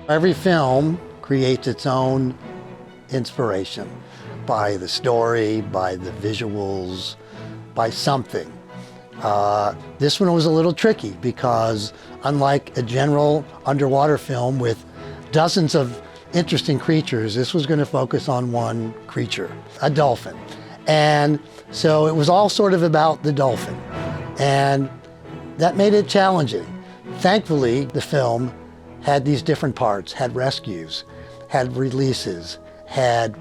Every film creates its own inspiration by the story, by the visuals, by something. This one was a little tricky because unlike a general underwater film with dozens of interesting creatures, this was going to focus on one creature, a dolphin. And so it was all sort of about the dolphin. And that made it challenging. Thankfully, the film had these different parts, had rescues, had releases, had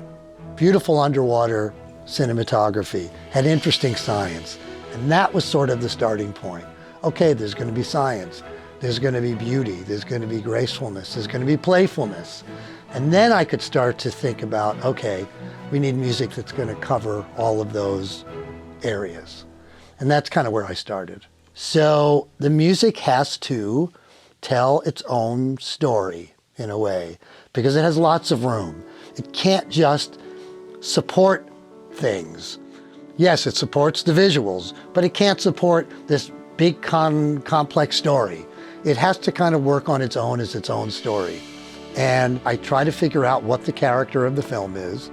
beautiful underwater cinematography, had interesting science. And that was sort of the starting point. Okay, there's going to be science, there's going to be beauty, there's going to be gracefulness, there's going to be playfulness. And then I could start to think about, okay, we need music that's going to cover all of those areas. And that's kind of where I started. So the music has to tell its own story in a way, because it has lots of room. It can't just support things. Yes, it supports the visuals, but it can't support this big complex story. It has to kind of work on its own as its own story. And I try to figure out what the character of the film is.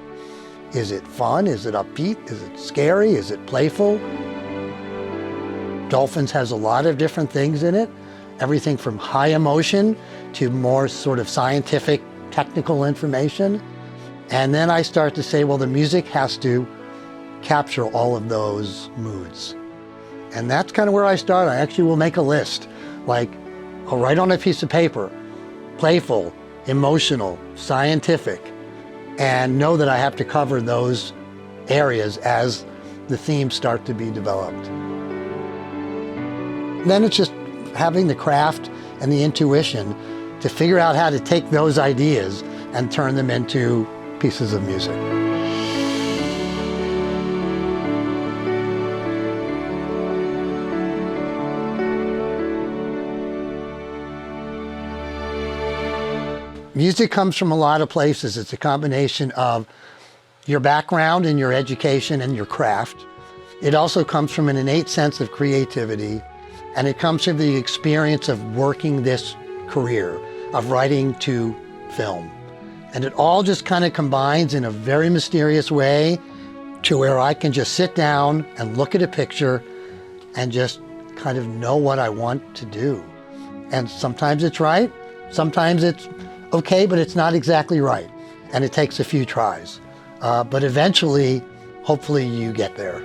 Is it fun? Is it upbeat? Is it scary? Is it playful? Dolphins has a lot of different things in it. Everything from high emotion to more sort of scientific, technical information. And then I start to say, well, the music has to capture all of those moods. And that's kind of where I start. I actually will make a list. Like, I'll write on a piece of paper, playful, emotional, scientific, and know that I have to cover those areas as the themes start to be developed. Then it's just having the craft and the intuition to figure out how to take those ideas and turn them into pieces of music. Music comes from a lot of places. It's a combination of your background and your education and your craft. It also comes from an innate sense of creativity, and it comes from the experience of working this career, of writing to film. And it all just kind of combines in a very mysterious way to where I can just sit down and look at a picture and just kind of know what I want to do. And sometimes it's right, sometimes it's okay, but it's not exactly right. And it takes a few tries. But eventually, hopefully you get there.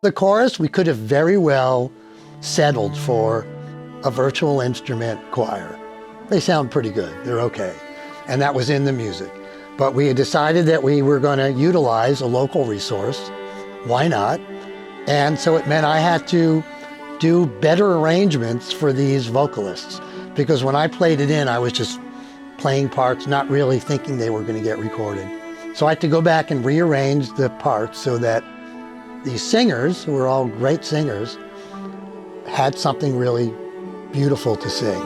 The chorus, we could have very well settled for a virtual instrument choir. They sound pretty good, they're okay. And that was in the music. But we had decided that we were going to utilize a local resource. Why not? And so it meant I had to do better arrangements for these vocalists. Because when I played it in, I was just playing parts, not really thinking they were going to get recorded. So I had to go back and rearrange the parts so that these singers, who were all great singers, had something really beautiful to sing.